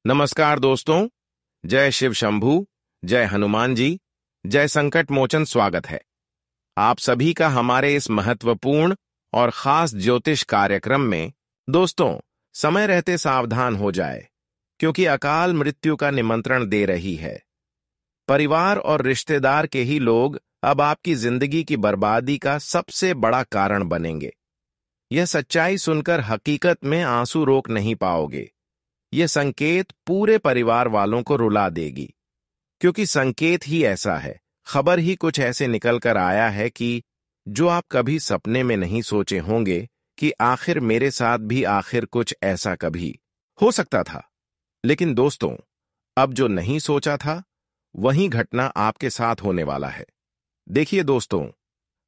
नमस्कार दोस्तों। जय शिव शंभू, जय हनुमान जी, जय संकट मोचन। स्वागत है आप सभी का हमारे इस महत्वपूर्ण और खास ज्योतिष कार्यक्रम में। दोस्तों, समय रहते सावधान हो जाए, क्योंकि अकाल मृत्यु का निमंत्रण दे रही है। परिवार और रिश्तेदार के ही लोग अब आपकी जिंदगी की बर्बादी का सबसे बड़ा कारण बनेंगे। यह सच्चाई सुनकर हकीकत में आंसू रोक नहीं पाओगे। यह संकेत पूरे परिवार वालों को रुला देगी, क्योंकि संकेत ही ऐसा है, खबर ही कुछ ऐसे निकल कर आया है कि जो आप कभी सपने में नहीं सोचे होंगे कि आखिर मेरे साथ भी आखिर कुछ ऐसा कभी हो सकता था। लेकिन दोस्तों, अब जो नहीं सोचा था वही घटना आपके साथ होने वाला है। देखिए दोस्तों,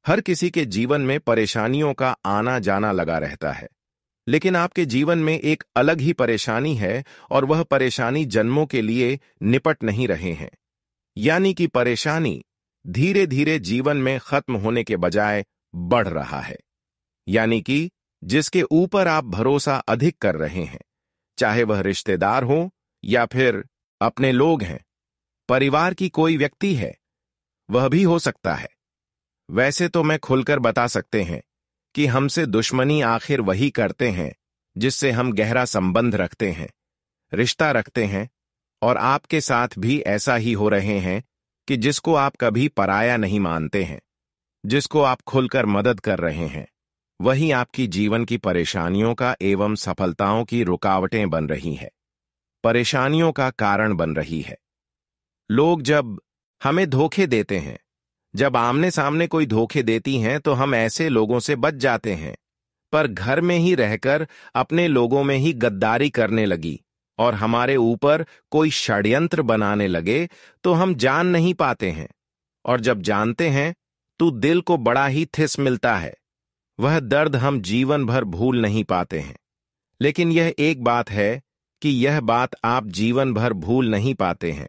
हर किसी के जीवन में परेशानियों का आना जाना लगा रहता है, लेकिन आपके जीवन में एक अलग ही परेशानी है, और वह परेशानी जन्मों के लिए निपट नहीं रहे हैं। यानी कि परेशानी धीरे धीरे जीवन में खत्म होने के बजाय बढ़ रहा है। यानी कि जिसके ऊपर आप भरोसा अधिक कर रहे हैं, चाहे वह रिश्तेदार हो या फिर अपने लोग हैं, परिवार की कोई व्यक्ति है, वह भी हो सकता है। वैसे तो मैं खुलकर बता सकते हैं कि हमसे दुश्मनी आखिर वही करते हैं जिससे हम गहरा संबंध रखते हैं, रिश्ता रखते हैं, और आपके साथ भी ऐसा ही हो रहे हैं कि जिसको आप कभी पराया नहीं मानते हैं, जिसको आप खुलकर मदद कर रहे हैं, वही आपकी जीवन की परेशानियों का एवं सफलताओं की रुकावटें बन रही है, परेशानियों का कारण बन रही है। लोग जब हमें धोखे देते हैं, जब आमने सामने कोई धोखे देती हैं, तो हम ऐसे लोगों से बच जाते हैं। पर घर में ही रहकर अपने लोगों में ही गद्दारी करने लगी और हमारे ऊपर कोई षड्यंत्र बनाने लगे तो हम जान नहीं पाते हैं, और जब जानते हैं तो दिल को बड़ा ही ठेस मिलता है। वह दर्द हम जीवन भर भूल नहीं पाते हैं। लेकिन यह एक बात है कि यह बात आप जीवन भर भूल नहीं पाते हैं,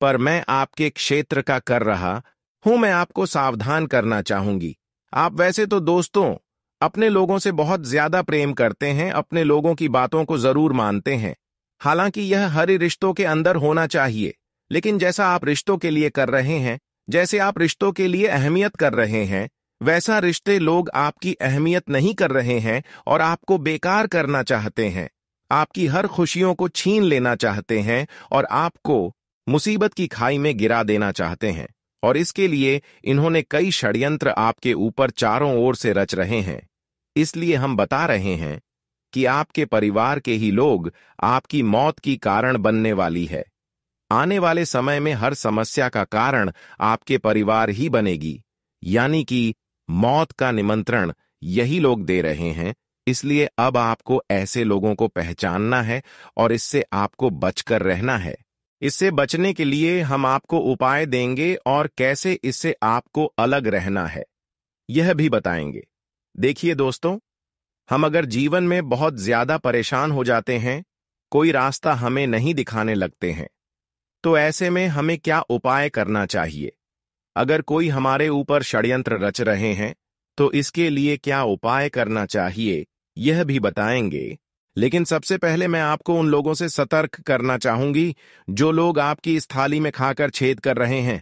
पर मैं आपके क्षेत्र का कर रहा हूं, मैं आपको सावधान करना चाहूंगी। आप वैसे तो दोस्तों अपने लोगों से बहुत ज्यादा प्रेम करते हैं, अपने लोगों की बातों को जरूर मानते हैं। हालांकि यह हर रिश्तों के अंदर होना चाहिए, लेकिन जैसा आप रिश्तों के लिए कर रहे हैं, जैसे आप रिश्तों के लिए अहमियत कर रहे हैं, वैसा रिश्ते लोग आपकी अहमियत नहीं कर रहे हैं और आपको बेकार करना चाहते हैं, आपकी हर खुशियों को छीन लेना चाहते हैं और आपको मुसीबत की खाई में गिरा देना चाहते हैं। और इसके लिए इन्होंने कई षड्यंत्र आपके ऊपर चारों ओर से रच रहे हैं। इसलिए हम बता रहे हैं कि आपके परिवार के ही लोग आपकी मौत की कारण बनने वाली है। आने वाले समय में हर समस्या का कारण आपके परिवार ही बनेगी। यानी कि मौत का निमंत्रण यही लोग दे रहे हैं। इसलिए अब आपको ऐसे लोगों को पहचानना है और इससे आपको बचकर रहना है। इससे बचने के लिए हम आपको उपाय देंगे और कैसे इससे आपको अलग रहना है यह भी बताएंगे। देखिए दोस्तों, हम अगर जीवन में बहुत ज्यादा परेशान हो जाते हैं, कोई रास्ता हमें नहीं दिखाने लगते हैं, तो ऐसे में हमें क्या उपाय करना चाहिए? अगर कोई हमारे ऊपर षड्यंत्र रच रहे हैं तो इसके लिए क्या उपाय करना चाहिए यह भी बताएंगे। लेकिन सबसे पहले मैं आपको उन लोगों से सतर्क करना चाहूंगी जो लोग आपकी इस थाली में खाकर छेद कर रहे हैं,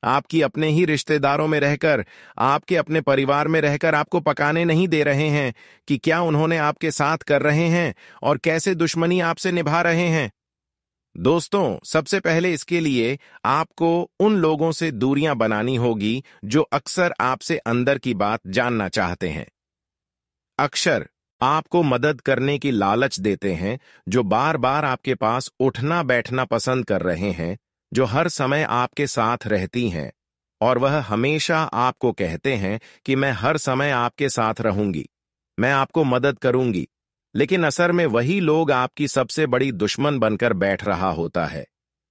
आपकी अपने ही रिश्तेदारों में रहकर, आपके अपने परिवार में रहकर आपको पकाने नहीं दे रहे हैं कि क्या उन्होंने आपके साथ कर रहे हैं और कैसे दुश्मनी आपसे निभा रहे हैं। दोस्तों, सबसे पहले इसके लिए आपको उन लोगों से दूरियां बनानी होगी जो अक्सर आपसे अंदर की बात जानना चाहते हैं, अक्सर आपको मदद करने की लालच देते हैं, जो बार बार आपके पास उठना बैठना पसंद कर रहे हैं, जो हर समय आपके साथ रहती हैं और वह हमेशा आपको कहते हैं कि मैं हर समय आपके साथ रहूंगी, मैं आपको मदद करूंगी। लेकिन असर में वही लोग आपकी सबसे बड़ी दुश्मन बनकर बैठ रहा होता है।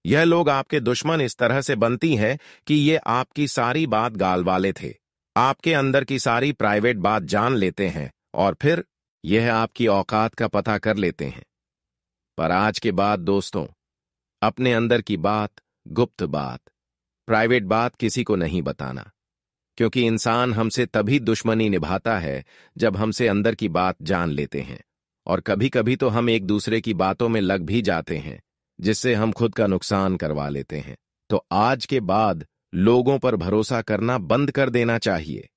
यह लोग आपके दुश्मन इस तरह से बनती हैं कि ये आपकी सारी बात गालवा लेते थे, आपके अंदर की सारी प्राइवेट बात जान लेते हैं और फिर यह आपकी औकात का पता कर लेते हैं। पर आज के बाद दोस्तों, अपने अंदर की बात, गुप्त बात, प्राइवेट बात किसी को नहीं बताना, क्योंकि इंसान हमसे तभी दुश्मनी निभाता है जब हमसे अंदर की बात जान लेते हैं। और कभी कभी तो हम एक दूसरे की बातों में लग भी जाते हैं, जिससे हम खुद का नुकसान करवा लेते हैं। तो आज के बाद लोगों पर भरोसा करना बंद कर देना चाहिए।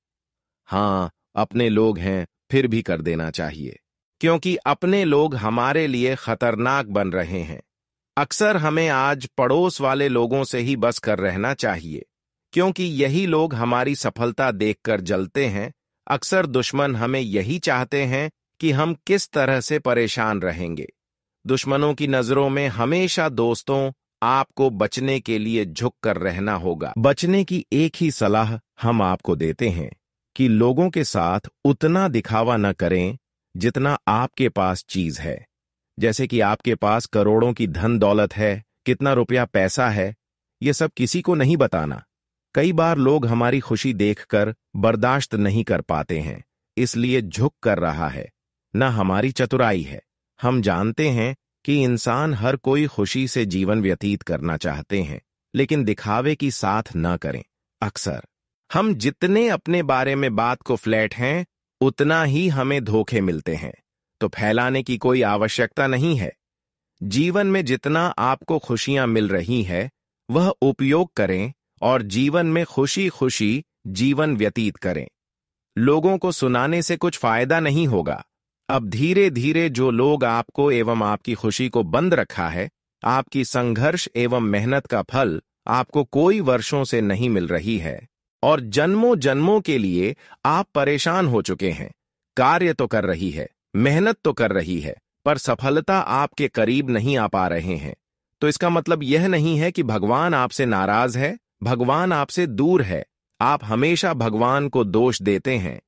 हाँ, अपने लोग हैं फिर भी कर देना चाहिए, क्योंकि अपने लोग हमारे लिए खतरनाक बन रहे हैं। अक्सर हमें आज पड़ोस वाले लोगों से ही बस कर रहना चाहिए, क्योंकि यही लोग हमारी सफलता देखकर जलते हैं। अक्सर दुश्मन हमें यही चाहते हैं कि हम किस तरह से परेशान रहेंगे। दुश्मनों की नजरों में हमेशा दोस्तों, आपको बचने के लिए झुक कर रहना होगा। बचने की एक ही सलाह हम आपको देते हैं कि लोगों के साथ उतना दिखावा न करें जितना आपके पास चीज है। जैसे कि आपके पास करोड़ों की धन दौलत है, कितना रुपया पैसा है, ये सब किसी को नहीं बताना। कई बार लोग हमारी खुशी देखकर बर्दाश्त नहीं कर पाते हैं, इसलिए झुक कर रहा है। न हमारी चतुराई है। हम जानते हैं कि इंसान हर कोई खुशी से जीवन व्यतीत करना चाहते हैं, लेकिन दिखावे की साथ न करें। अक्सर हम जितने अपने बारे में बात को फ्लैट हैं, उतना ही हमें धोखे मिलते हैं। तो फैलाने की कोई आवश्यकता नहीं है। जीवन में जितना आपको खुशियां मिल रही है, वह उपयोग करें और जीवन में खुशी खुशी जीवन व्यतीत करें। लोगों को सुनाने से कुछ फायदा नहीं होगा। अब धीरे धीरे जो लोग आपको एवं आपकी खुशी को बंद रखा है, आपकी संघर्ष एवं मेहनत का फल आपको कोई वर्षों से नहीं मिल रही है और जन्मों जन्मों के लिए आप परेशान हो चुके हैं। कार्य तो कर रही है, मेहनत तो कर रही है, पर सफलता आपके करीब नहीं आ पा रहे हैं। तो इसका मतलब यह नहीं है कि भगवान आपसे नाराज है, भगवान आपसे दूर है। आप हमेशा भगवान को दोष देते हैं,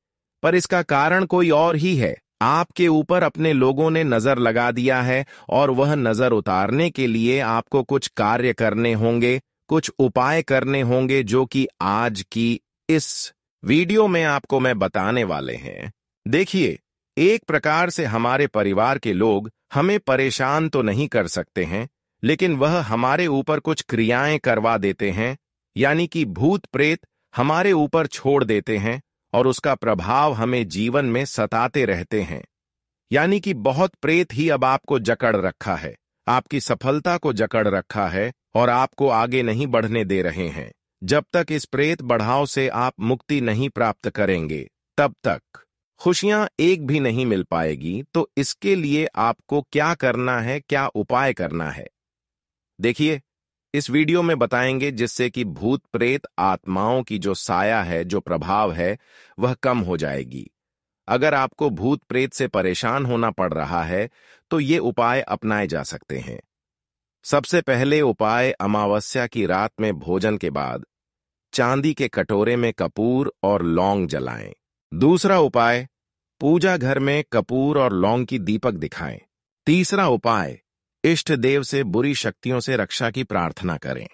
पर इसका कारण कोई और ही है। आपके ऊपर अपने लोगों ने नजर लगा दिया है और वह नजर उतारने के लिए आपको कुछ कार्य करने होंगे, कुछ उपाय करने होंगे, जो कि आज की इस वीडियो में आपको मैं बताने वाले हैं। देखिए, एक प्रकार से हमारे परिवार के लोग हमें परेशान तो नहीं कर सकते हैं, लेकिन वह हमारे ऊपर कुछ क्रियाएं करवा देते हैं, यानी कि भूत प्रेत हमारे ऊपर छोड़ देते हैं और उसका प्रभाव हमें जीवन में सताते रहते हैं। यानी कि बहुत प्रेत ही अब आपको जकड़ रखा है, आपकी सफलता को जकड़ रखा है और आपको आगे नहीं बढ़ने दे रहे हैं। जब तक इस प्रेत बढ़ाव से आप मुक्ति नहीं प्राप्त करेंगे, तब तक खुशियां एक भी नहीं मिल पाएगी। तो इसके लिए आपको क्या करना है, क्या उपाय करना है, देखिए इस वीडियो में बताएंगे, जिससे कि भूत प्रेत आत्माओं की जो साया है, जो प्रभाव है, वह कम हो जाएगी। अगर आपको भूत प्रेत से परेशान होना पड़ रहा है, तो ये उपाय अपनाए जा सकते हैं। सबसे पहले उपाय, अमावस्या की रात में भोजन के बाद चांदी के कटोरे में कपूर और लौंग जलाएं। दूसरा उपाय, पूजा घर में कपूर और लौंग की दीपक दिखाएं। तीसरा उपाय, इष्ट देव से बुरी शक्तियों से रक्षा की प्रार्थना करें।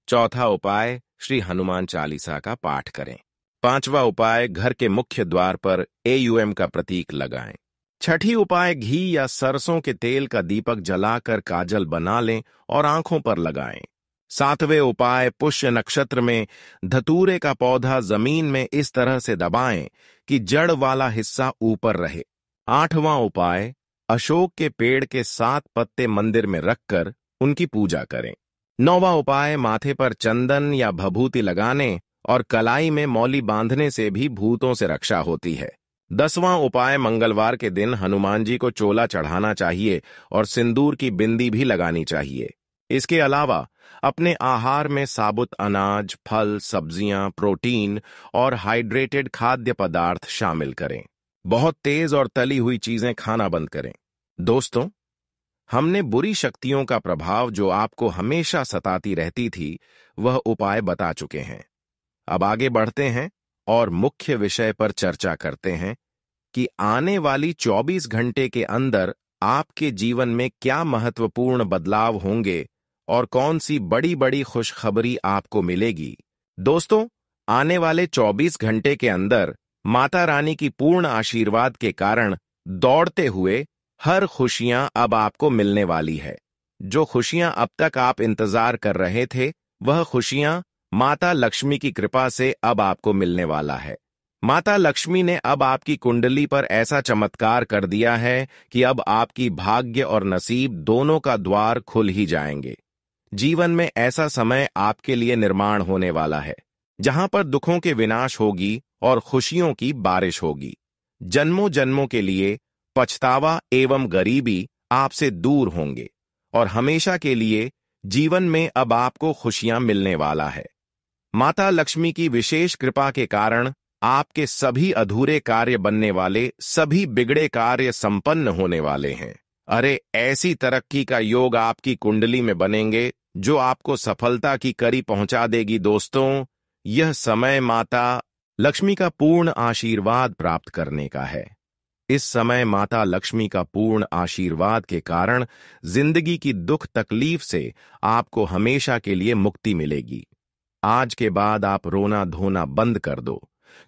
चौथा उपाय, श्री हनुमान चालीसा का पाठ करें। पांचवा उपाय, घर के मुख्य द्वार पर AUM का प्रतीक लगाएं। छठी उपाय, घी या सरसों के तेल का दीपक जलाकर काजल बना लें और आंखों पर लगाएं। सातवें उपाय, पुष्य नक्षत्र में धतूरे का पौधा जमीन में इस तरह से दबाएं कि जड़ वाला हिस्सा ऊपर रहे। आठवां उपाय, अशोक के पेड़ के 7 पत्ते मंदिर में रखकर उनकी पूजा करें। नौवां उपाय, माथे पर चंदन या भभूति लगाने और कलाई में मौली बांधने से भी भूतों से रक्षा होती है। 10वां उपाय, मंगलवार के दिन हनुमान जी को चोला चढ़ाना चाहिए और सिंदूर की बिंदी भी लगानी चाहिए। इसके अलावा अपने आहार में साबुत अनाज, फल, सब्जियां, प्रोटीन और हाइड्रेटेड खाद्य पदार्थ शामिल करें। बहुत तेज और तली हुई चीजें खाना बंद करें। दोस्तों, हमने बुरी शक्तियों का प्रभाव जो आपको हमेशा सताती रहती थी, वह उपाय बता चुके हैं। अब आगे बढ़ते हैं और मुख्य विषय पर चर्चा करते हैं कि आने वाली 24 घंटे के अंदर आपके जीवन में क्या महत्वपूर्ण बदलाव होंगे और कौन सी बड़ी बड़ी खुशखबरी आपको मिलेगी। दोस्तों, आने वाले 24 घंटे के अंदर माता रानी की पूर्ण आशीर्वाद के कारण दौड़ते हुए हर खुशियां अब आपको मिलने वाली है। जो खुशियां अब तक आप इंतजार कर रहे थे, वह खुशियां माता लक्ष्मी की कृपा से अब आपको मिलने वाला है। माता लक्ष्मी ने अब आपकी कुंडली पर ऐसा चमत्कार कर दिया है कि अब आपकी भाग्य और नसीब दोनों का द्वार खुल ही जाएंगे। जीवन में ऐसा समय आपके लिए निर्माण होने वाला है जहां पर दुखों के विनाश होगी और खुशियों की बारिश होगी। जन्मों जन्मों के लिए पछतावा एवं गरीबी आपसे दूर होंगे और हमेशा के लिए जीवन में अब आपको खुशियां मिलने वाला है। माता लक्ष्मी की विशेष कृपा के कारण आपके सभी अधूरे कार्य बनने वाले, सभी बिगड़े कार्य संपन्न होने वाले हैं। अरे, ऐसी तरक्की का योग आपकी कुंडली में बनेंगे जो आपको सफलता की कड़ी पहुंचा देगी। दोस्तों, यह समय माता लक्ष्मी का पूर्ण आशीर्वाद प्राप्त करने का है। इस समय माता लक्ष्मी का पूर्ण आशीर्वाद के कारण जिंदगी की दुख तकलीफ से आपको हमेशा के लिए मुक्ति मिलेगी। आज के बाद आप रोना धोना बंद कर दो,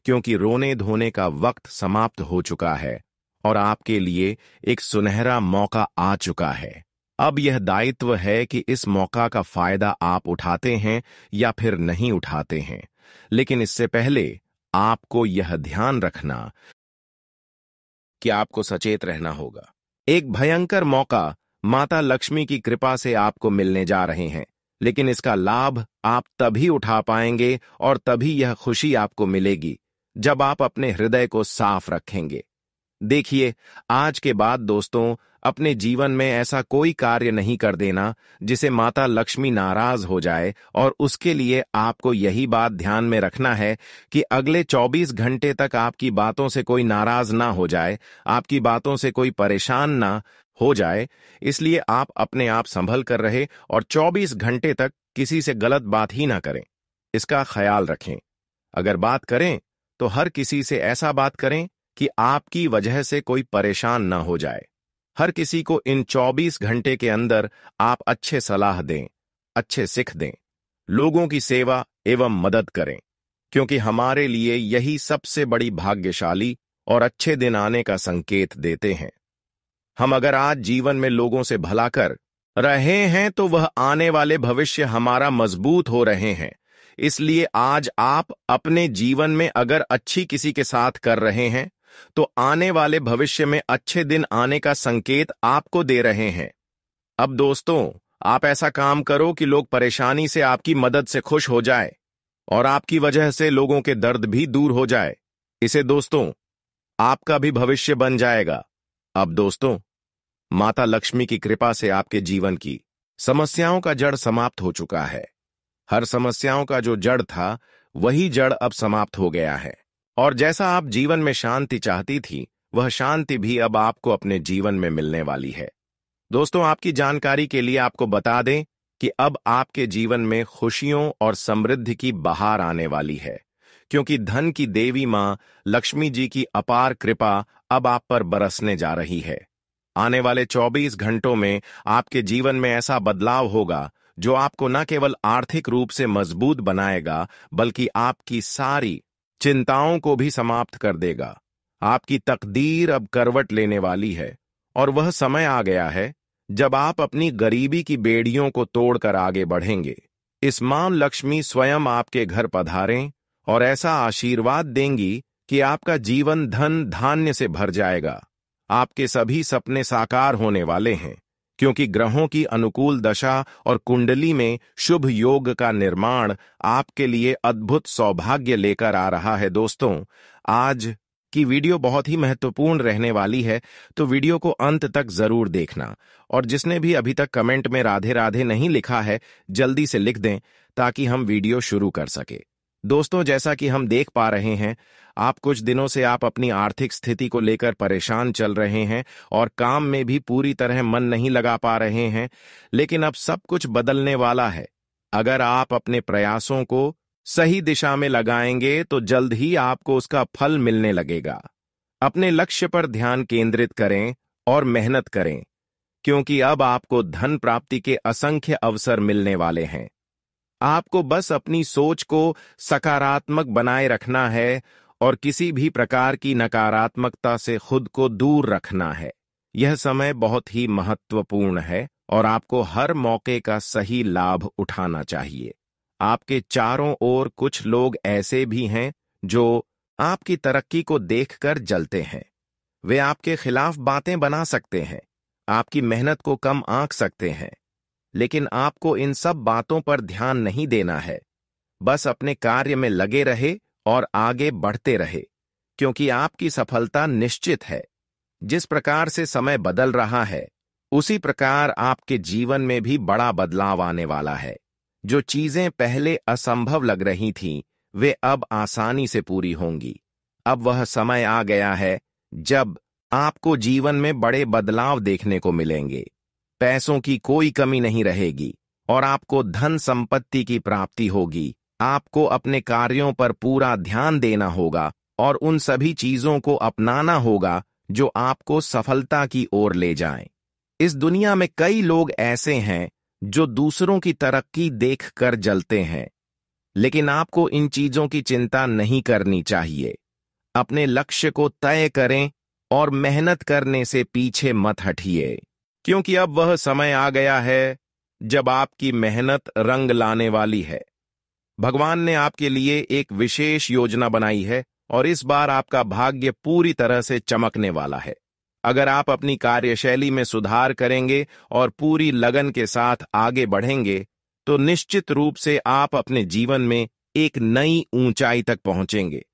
क्योंकि रोने धोने का वक्त समाप्त हो चुका है और आपके लिए एक सुनहरा मौका आ चुका है। अब यह दायित्व है कि इस मौका का फायदा आप उठाते हैं या फिर नहीं उठाते हैं। लेकिन इससे पहले आपको यह ध्यान रखना कि आपको सचेत रहना होगा। एक भयंकर मौका माता लक्ष्मी की कृपा से आपको मिलने जा रहे हैं, लेकिन इसका लाभ आप तभी उठा पाएंगे और तभी यह खुशी आपको मिलेगी जब आप अपने हृदय को साफ रखेंगे। देखिए, आज के बाद दोस्तों, अपने जीवन में ऐसा कोई कार्य नहीं कर देना जिसे माता लक्ष्मी नाराज हो जाए, और उसके लिए आपको यही बात ध्यान में रखना है कि अगले 24 घंटे तक आपकी बातों से कोई नाराज ना हो जाए, आपकी बातों से कोई परेशान ना हो जाए। इसलिए आप अपने आप संभल कर रहे और 24 घंटे तक किसी से गलत बात ही ना करें, इसका ख्याल रखें। अगर बात करें तो हर किसी से ऐसा बात करें कि आपकी वजह से कोई परेशान ना हो जाए। हर किसी को इन 24 घंटे के अंदर आप अच्छे सलाह दें, अच्छे सिख दें, लोगों की सेवा एवं मदद करें, क्योंकि हमारे लिए यही सबसे बड़ी भाग्यशाली और अच्छे दिन आने का संकेत देते हैं। हम अगर आज जीवन में लोगों से भला कर रहे हैं तो वह आने वाले भविष्य हमारा मजबूत हो रहे हैं। इसलिए आज आप अपने जीवन में अगर अच्छी किसी के साथ कर रहे हैं तो आने वाले भविष्य में अच्छे दिन आने का संकेत आपको दे रहे हैं। अब दोस्तों, आप ऐसा काम करो कि लोग परेशानी से आपकी मदद से खुश हो जाए और आपकी वजह से लोगों के दर्द भी दूर हो जाए। इसे दोस्तों आपका भी भविष्य बन जाएगा। अब दोस्तों, माता लक्ष्मी की कृपा से आपके जीवन की समस्याओं का जड़ समाप्त हो चुका है। हर समस्याओं का जो जड़ था वही जड़ अब समाप्त हो गया है, और जैसा आप जीवन में शांति चाहती थी, वह शांति भी अब आपको अपने जीवन में मिलने वाली है। दोस्तों, आपकी जानकारी के लिए आपको बता दें कि अब आपके जीवन में खुशियों और समृद्धि की बहार आने वाली है, क्योंकि धन की देवी मां लक्ष्मी जी की अपार कृपा अब आप पर बरसने जा रही है। आने वाले 24 घंटों में आपके जीवन में ऐसा बदलाव होगा जो आपको न केवल आर्थिक रूप से मजबूत बनाएगा, बल्कि आपकी सारी चिंताओं को भी समाप्त कर देगा। आपकी तकदीर अब करवट लेने वाली है और वह समय आ गया है जब आप अपनी गरीबी की बेड़ियों को तोड़कर आगे बढ़ेंगे। इस मां लक्ष्मी स्वयं आपके घर पधारें और ऐसा आशीर्वाद देंगी कि आपका जीवन धन धान्य से भर जाएगा। आपके सभी सपने साकार होने वाले हैं, क्योंकि ग्रहों की अनुकूल दशा और कुंडली में शुभ योग का निर्माण आपके लिए अद्भुत सौभाग्य लेकर आ रहा है। दोस्तों, आज की वीडियो बहुत ही महत्वपूर्ण रहने वाली है, तो वीडियो को अंत तक जरूर देखना। और जिसने भी अभी तक कमेंट में राधे राधे नहीं लिखा है, जल्दी से लिख दें ताकि हम वीडियो शुरू कर सके। दोस्तों, जैसा कि हम देख पा रहे हैं, आप कुछ दिनों से आप अपनी आर्थिक स्थिति को लेकर परेशान चल रहे हैं और काम में भी पूरी तरह मन नहीं लगा पा रहे हैं, लेकिन अब सब कुछ बदलने वाला है। अगर आप अपने प्रयासों को सही दिशा में लगाएंगे तो जल्द ही आपको उसका फल मिलने लगेगा। अपने लक्ष्य पर ध्यान केंद्रित करें और मेहनत करें, क्योंकि अब आपको धन प्राप्ति के असंख्य अवसर मिलने वाले हैं। आपको बस अपनी सोच को सकारात्मक बनाए रखना है और किसी भी प्रकार की नकारात्मकता से खुद को दूर रखना है। यह समय बहुत ही महत्वपूर्ण है और आपको हर मौके का सही लाभ उठाना चाहिए। आपके चारों ओर कुछ लोग ऐसे भी हैं जो आपकी तरक्की को देखकर जलते हैं। वे आपके खिलाफ बातें बना सकते हैं, आपकी मेहनत को कम आंक सकते हैं, लेकिन आपको इन सब बातों पर ध्यान नहीं देना है। बस अपने कार्य में लगे रहे और आगे बढ़ते रहे, क्योंकि आपकी सफलता निश्चित है। जिस प्रकार से समय बदल रहा है, उसी प्रकार आपके जीवन में भी बड़ा बदलाव आने वाला है। जो चीजें पहले असंभव लग रही थीं, वे अब आसानी से पूरी होंगी। अब वह समय आ गया है जब आपको जीवन में बड़े बदलाव देखने को मिलेंगे। पैसों की कोई कमी नहीं रहेगी और आपको धन संपत्ति की प्राप्ति होगी। आपको अपने कार्यों पर पूरा ध्यान देना होगा और उन सभी चीजों को अपनाना होगा जो आपको सफलता की ओर ले जाएं। इस दुनिया में कई लोग ऐसे हैं जो दूसरों की तरक्की देखकर जलते हैं, लेकिन आपको इन चीजों की चिंता नहीं करनी चाहिए। अपने लक्ष्य को तय करें और मेहनत करने से पीछे मत हटिए, क्योंकि अब वह समय आ गया है जब आपकी मेहनत रंग लाने वाली है। भगवान ने आपके लिए एक विशेष योजना बनाई है और इस बार आपका भाग्य पूरी तरह से चमकने वाला है। अगर आप अपनी कार्यशैली में सुधार करेंगे और पूरी लगन के साथ आगे बढ़ेंगे, तो निश्चित रूप से आप अपने जीवन में एक नई ऊंचाई तक पहुंचेंगे।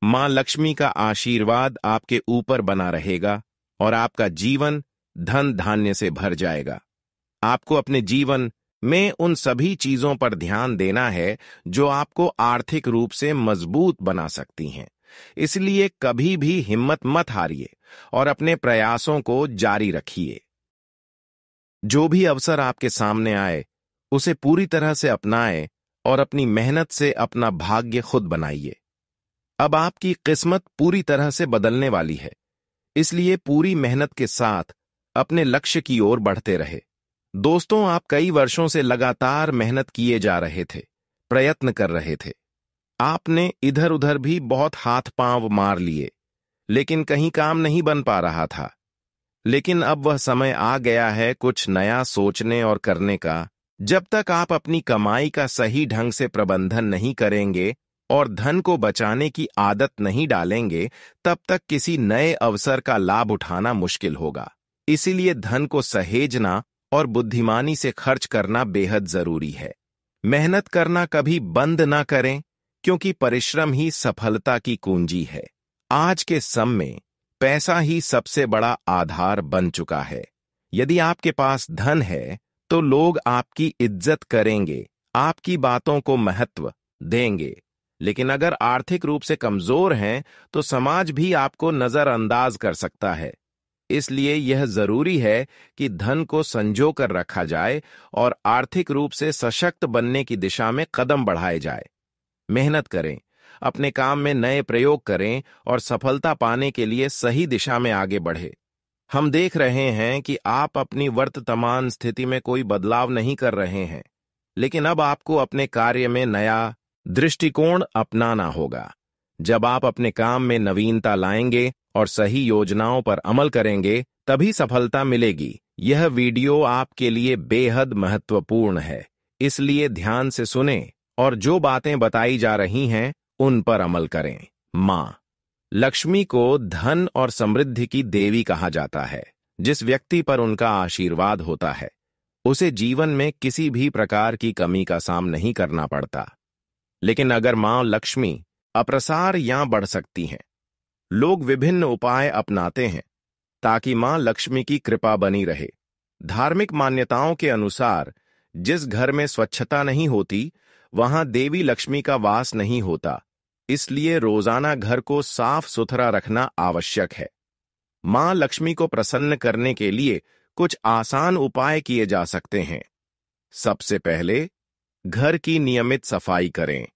मां लक्ष्मी का आशीर्वाद आपके ऊपर बना रहेगा और आपका जीवन धन धान्य से भर जाएगा। आपको अपने जीवन में उन सभी चीजों पर ध्यान देना है जो आपको आर्थिक रूप से मजबूत बना सकती हैं। इसलिए कभी भी हिम्मत मत हारिए और अपने प्रयासों को जारी रखिए। जो भी अवसर आपके सामने आए, उसे पूरी तरह से अपनाएं और अपनी मेहनत से अपना भाग्य खुद बनाइए। अब आपकी किस्मत पूरी तरह से बदलने वाली है, इसलिए पूरी मेहनत के साथ अपने लक्ष्य की ओर बढ़ते रहे। दोस्तों, आप कई वर्षों से लगातार मेहनत किए जा रहे थे, प्रयत्न कर रहे थे। आपने इधर उधर भी बहुत हाथ पांव मार लिए, लेकिन कहीं काम नहीं बन पा रहा था। लेकिन अब वह समय आ गया है कुछ नया सोचने और करने का। जब तक आप अपनी कमाई का सही ढंग से प्रबंधन नहीं करेंगे और धन को बचाने की आदत नहीं डालेंगे, तब तक किसी नए अवसर का लाभ उठाना मुश्किल होगा। इसीलिए धन को सहेजना और बुद्धिमानी से खर्च करना बेहद जरूरी है। मेहनत करना कभी बंद ना करें, क्योंकि परिश्रम ही सफलता की कुंजी है। आज के समय में पैसा ही सबसे बड़ा आधार बन चुका है। यदि आपके पास धन है तो लोग आपकी इज्जत करेंगे, आपकी बातों को महत्व देंगे। लेकिन अगर आर्थिक रूप से कमजोर हैं तो समाज भी आपको नजरअंदाज कर सकता है। इसलिए यह जरूरी है कि धन को संजो कर रखा जाए और आर्थिक रूप से सशक्त बनने की दिशा में कदम बढ़ाए जाए। मेहनत करें, अपने काम में नए प्रयोग करें और सफलता पाने के लिए सही दिशा में आगे बढ़े। हम देख रहे हैं कि आप अपनी वर्तमान स्थिति में कोई बदलाव नहीं कर रहे हैं, लेकिन अब आपको अपने कार्य में नया दृष्टिकोण अपनाना होगा। जब आप अपने काम में नवीनता लाएंगे और सही योजनाओं पर अमल करेंगे, तभी सफलता मिलेगी। यह वीडियो आपके लिए बेहद महत्वपूर्ण है, इसलिए ध्यान से सुनें और जो बातें बताई जा रही हैं उन पर अमल करें। मां लक्ष्मी को धन और समृद्धि की देवी कहा जाता है। जिस व्यक्ति पर उनका आशीर्वाद होता है, उसे जीवन में किसी भी प्रकार की कमी का सामना नहीं करना पड़ता। लेकिन अगर मां लक्ष्मी अप्रसार या बढ़ सकती हैं। लोग विभिन्न उपाय अपनाते हैं ताकि मां लक्ष्मी की कृपा बनी रहे। धार्मिक मान्यताओं के अनुसार जिस घर में स्वच्छता नहीं होती, वहां देवी लक्ष्मी का वास नहीं होता। इसलिए रोजाना घर को साफ सुथरा रखना आवश्यक है। मां लक्ष्मी को प्रसन्न करने के लिए कुछ आसान उपाय किए जा सकते हैं। सबसे पहले, घर की नियमित सफाई करें,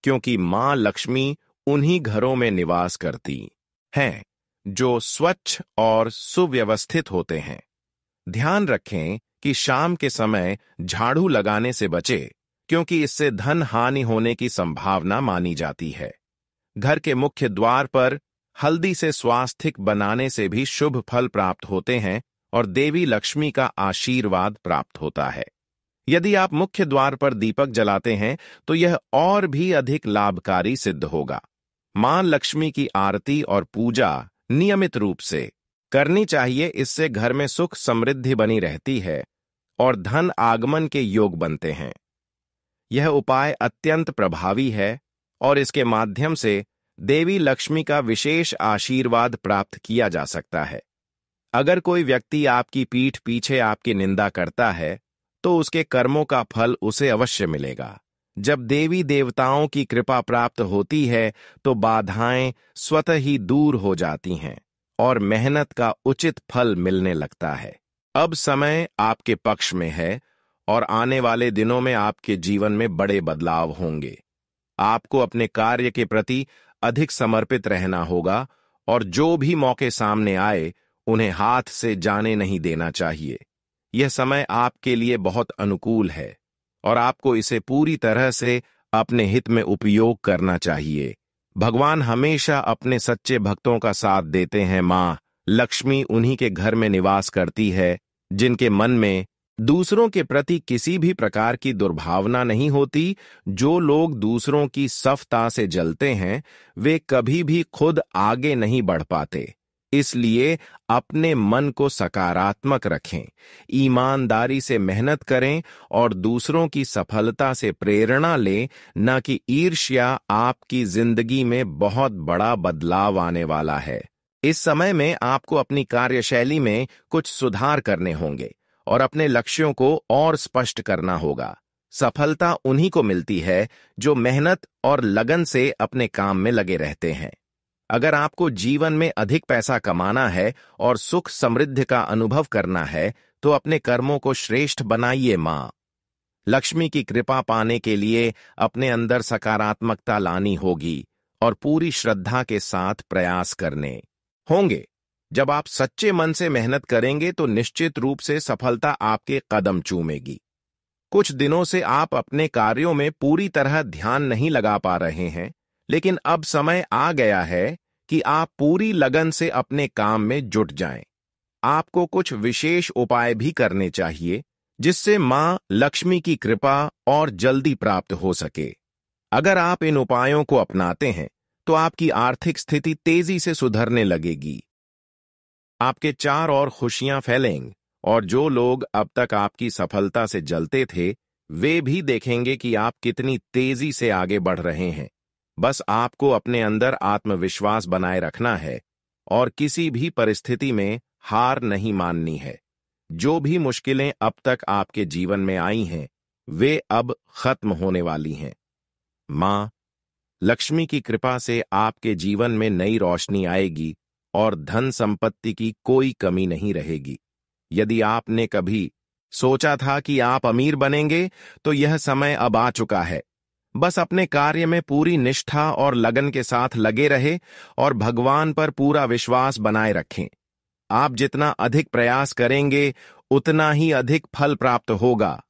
क्योंकि मां लक्ष्मी उन्हीं घरों में निवास करती हैं जो स्वच्छ और सुव्यवस्थित होते हैं। ध्यान रखें कि शाम के समय झाड़ू लगाने से बचें, क्योंकि इससे धन हानि होने की संभावना मानी जाती है। घर के मुख्य द्वार पर हल्दी से स्वास्तिक बनाने से भी शुभ फल प्राप्त होते हैं और देवी लक्ष्मी का आशीर्वाद प्राप्त होता है। यदि आप मुख्य द्वार पर दीपक जलाते हैं तो यह और भी अधिक लाभकारी सिद्ध होगा। मां लक्ष्मी की आरती और पूजा नियमित रूप से करनी चाहिए। इससे घर में सुख समृद्धि बनी रहती है और धन आगमन के योग बनते हैं। यह उपाय अत्यंत प्रभावी है और इसके माध्यम से देवी लक्ष्मी का विशेष आशीर्वाद प्राप्त किया जा सकता है। अगर कोई व्यक्ति आपकी पीठ पीछे आपकी निंदा करता है तो उसके कर्मों का फल उसे अवश्य मिलेगा। जब देवी देवताओं की कृपा प्राप्त होती है तो बाधाएं स्वतः ही दूर हो जाती हैं और मेहनत का उचित फल मिलने लगता है। अब समय आपके पक्ष में है और आने वाले दिनों में आपके जीवन में बड़े बदलाव होंगे। आपको अपने कार्य के प्रति अधिक समर्पित रहना होगा और जो भी मौके सामने आए उन्हें हाथ से जाने नहीं देना चाहिए। यह समय आपके लिए बहुत अनुकूल है और आपको इसे पूरी तरह से अपने हित में उपयोग करना चाहिए। भगवान हमेशा अपने सच्चे भक्तों का साथ देते हैं। मां लक्ष्मी उन्हीं के घर में निवास करती है जिनके मन में दूसरों के प्रति किसी भी प्रकार की दुर्भावना नहीं होती। जो लोग दूसरों की सफलता से जलते हैं वे कभी भी खुद आगे नहीं बढ़ पाते। इसलिए अपने मन को सकारात्मक रखें, ईमानदारी से मेहनत करें और दूसरों की सफलता से प्रेरणा लें, न कि ईर्ष्या। आपकी जिंदगी में बहुत बड़ा बदलाव आने वाला है। इस समय में आपको अपनी कार्यशैली में कुछ सुधार करने होंगे और अपने लक्ष्यों को और स्पष्ट करना होगा। सफलता उन्हीं को मिलती है जो मेहनत और लगन से अपने काम में लगे रहते हैं। अगर आपको जीवन में अधिक पैसा कमाना है और सुख समृद्धि का अनुभव करना है तो अपने कर्मों को श्रेष्ठ बनाइए। मां लक्ष्मी की कृपा पाने के लिए अपने अंदर सकारात्मकता लानी होगी और पूरी श्रद्धा के साथ प्रयास करने होंगे। जब आप सच्चे मन से मेहनत करेंगे तो निश्चित रूप से सफलता आपके कदम चूमेगी। कुछ दिनों से आप अपने कार्यों में पूरी तरह ध्यान नहीं लगा पा रहे हैं, लेकिन अब समय आ गया है कि आप पूरी लगन से अपने काम में जुट जाएं। आपको कुछ विशेष उपाय भी करने चाहिए जिससे मां लक्ष्मी की कृपा और जल्दी प्राप्त हो सके। अगर आप इन उपायों को अपनाते हैं तो आपकी आर्थिक स्थिति तेजी से सुधरने लगेगी। आपके चारों ओर खुशियां फैलेंगी और जो लोग अब तक आपकी सफलता से जलते थे वे भी देखेंगे कि आप कितनी तेजी से आगे बढ़ रहे हैं। बस आपको अपने अंदर आत्मविश्वास बनाए रखना है और किसी भी परिस्थिति में हार नहीं माननी है। जो भी मुश्किलें अब तक आपके जीवन में आई हैं वे अब खत्म होने वाली हैं। मां लक्ष्मी की कृपा से आपके जीवन में नई रोशनी आएगी और धन संपत्ति की कोई कमी नहीं रहेगी। यदि आपने कभी सोचा था कि आप अमीर बनेंगे तो यह समय अब आ चुका है। बस अपने कार्य में पूरी निष्ठा और लगन के साथ लगे रहे और भगवान पर पूरा विश्वास बनाए रखें। आप जितना अधिक प्रयास करेंगे उतना ही अधिक फल प्राप्त होगा।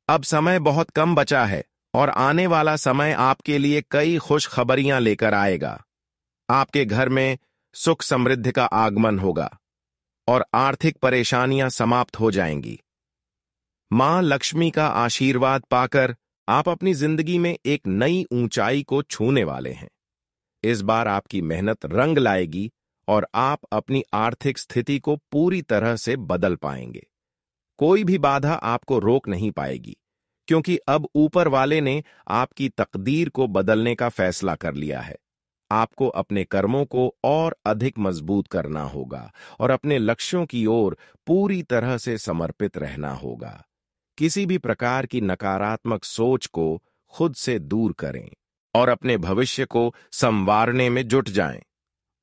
अब समय बहुत कम बचा है और आने वाला समय आपके लिए कई खुशखबरियां लेकर आएगा। आपके घर में सुख समृद्धि का आगमन होगा और आर्थिक परेशानियां समाप्त हो जाएंगी। मां लक्ष्मी का आशीर्वाद पाकर आप अपनी जिंदगी में एक नई ऊंचाई को छूने वाले हैं। इस बार आपकी मेहनत रंग लाएगी और आप अपनी आर्थिक स्थिति को पूरी तरह से बदल पाएंगे। कोई भी बाधा आपको रोक नहीं पाएगी क्योंकि अब ऊपर वाले ने आपकी तकदीर को बदलने का फैसला कर लिया है। आपको अपने कर्मों को और अधिक मजबूत करना होगा और अपने लक्ष्यों की ओर पूरी तरह से समर्पित रहना होगा। किसी भी प्रकार की नकारात्मक सोच को खुद से दूर करें और अपने भविष्य को संवारने में जुट जाएं।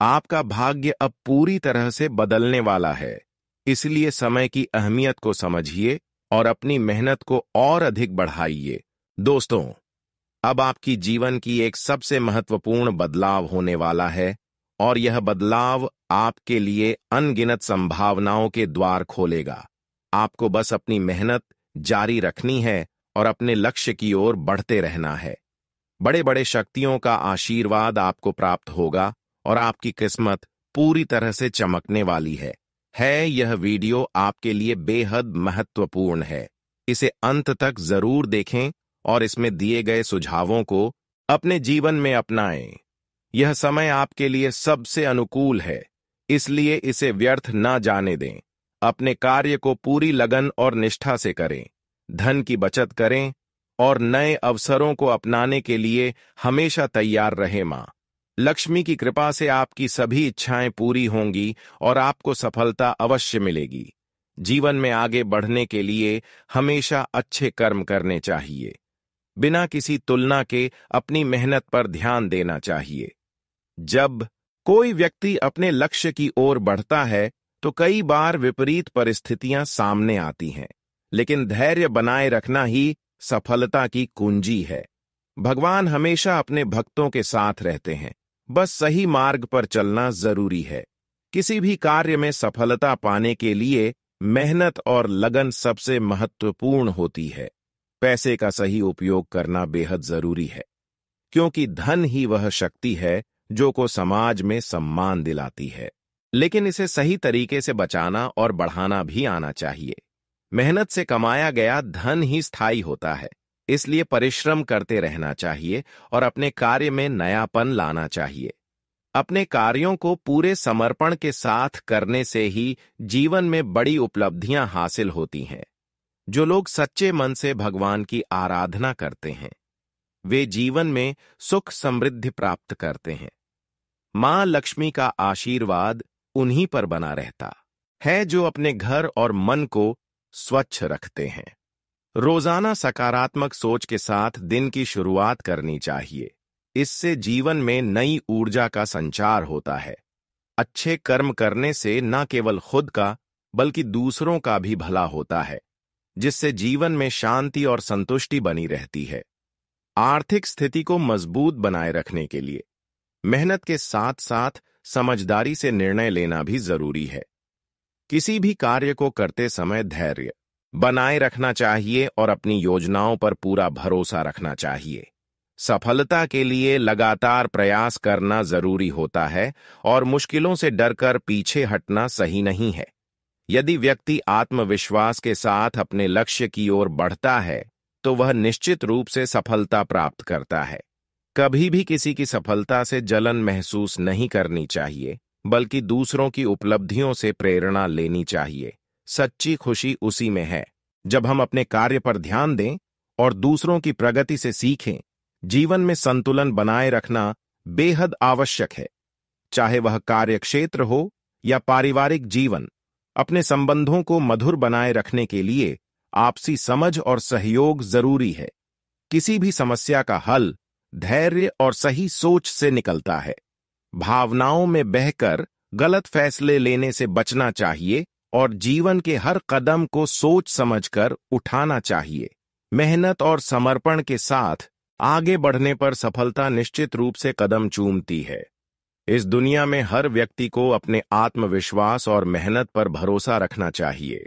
आपका भाग्य अब पूरी तरह से बदलने वाला है, इसलिए समय की अहमियत को समझिए और अपनी मेहनत को और अधिक बढ़ाइए। दोस्तों, अब आपकी जीवन की एक सबसे महत्वपूर्ण बदलाव होने वाला है और यह बदलाव आपके लिए अनगिनत संभावनाओं के द्वार खोलेगा। आपको बस अपनी मेहनत जारी रखनी है और अपने लक्ष्य की ओर बढ़ते रहना है। बड़े बड़े शक्तियों का आशीर्वाद आपको प्राप्त होगा और आपकी किस्मत पूरी तरह से चमकने वाली है। यह वीडियो आपके लिए बेहद महत्वपूर्ण है। इसे अंत तक जरूर देखें और इसमें दिए गए सुझावों को अपने जीवन में अपनाएं। यह समय आपके लिए सबसे अनुकूल है, इसलिए इसे व्यर्थ ना जाने दें। अपने कार्य को पूरी लगन और निष्ठा से करें, धन की बचत करें और नए अवसरों को अपनाने के लिए हमेशा तैयार रहें। मां लक्ष्मी की कृपा से आपकी सभी इच्छाएं पूरी होंगी और आपको सफलता अवश्य मिलेगी। जीवन में आगे बढ़ने के लिए हमेशा अच्छे कर्म करने चाहिए। बिना किसी तुलना के अपनी मेहनत पर ध्यान देना चाहिए। जब कोई व्यक्ति अपने लक्ष्य की ओर बढ़ता है तो कई बार विपरीत परिस्थितियां सामने आती हैं, लेकिन धैर्य बनाए रखना ही सफलता की कुंजी है। भगवान हमेशा अपने भक्तों के साथ रहते हैं, बस सही मार्ग पर चलना जरूरी है। किसी भी कार्य में सफलता पाने के लिए मेहनत और लगन सबसे महत्वपूर्ण होती है। पैसे का सही उपयोग करना बेहद जरूरी है, क्योंकि धन ही वह शक्ति है जो को समाज में सम्मान दिलाती है। लेकिन इसे सही तरीके से बचाना और बढ़ाना भी आना चाहिए। मेहनत से कमाया गया धन ही स्थायी होता है, इसलिए परिश्रम करते रहना चाहिए और अपने कार्य में नयापन लाना चाहिए। अपने कार्यों को पूरे समर्पण के साथ करने से ही जीवन में बड़ी उपलब्धियां हासिल होती हैं। जो लोग सच्चे मन से भगवान की आराधना करते हैं, वे जीवन में सुख समृद्धि प्राप्त करते हैं। मां लक्ष्मी का आशीर्वाद उन्हीं पर बना रहता है जो अपने घर और मन को स्वच्छ रखते हैं। रोजाना सकारात्मक सोच के साथ दिन की शुरुआत करनी चाहिए। इससे जीवन में नई ऊर्जा का संचार होता है। अच्छे कर्म करने से न केवल खुद का बल्कि दूसरों का भी भला होता है, जिससे जीवन में शांति और संतुष्टि बनी रहती है। आर्थिक स्थिति को मजबूत बनाए रखने के लिए मेहनत के साथ साथ समझदारी से निर्णय लेना भी जरूरी है। किसी भी कार्य को करते समय धैर्य बनाए रखना चाहिए और अपनी योजनाओं पर पूरा भरोसा रखना चाहिए। सफलता के लिए लगातार प्रयास करना जरूरी होता है और मुश्किलों से डरकर पीछे हटना सही नहीं है। यदि व्यक्ति आत्मविश्वास के साथ अपने लक्ष्य की ओर बढ़ता है तो वह निश्चित रूप से सफलता प्राप्त करता है। कभी भी किसी की सफलता से जलन महसूस नहीं करनी चाहिए, बल्कि दूसरों की उपलब्धियों से प्रेरणा लेनी चाहिए। सच्ची खुशी उसी में है जब हम अपने कार्य पर ध्यान दें और दूसरों की प्रगति से सीखें। जीवन में संतुलन बनाए रखना बेहद आवश्यक है, चाहे वह कार्यक्षेत्र हो या पारिवारिक जीवन। अपने संबंधों को मधुर बनाए रखने के लिए आपसी समझ और सहयोग जरूरी है। किसी भी समस्या का हल धैर्य और सही सोच से निकलता है। भावनाओं में बहकर गलत फैसले लेने से बचना चाहिए और जीवन के हर कदम को सोच समझकर उठाना चाहिए। मेहनत और समर्पण के साथ आगे बढ़ने पर सफलता निश्चित रूप से कदम चूमती है। इस दुनिया में हर व्यक्ति को अपने आत्मविश्वास और मेहनत पर भरोसा रखना चाहिए।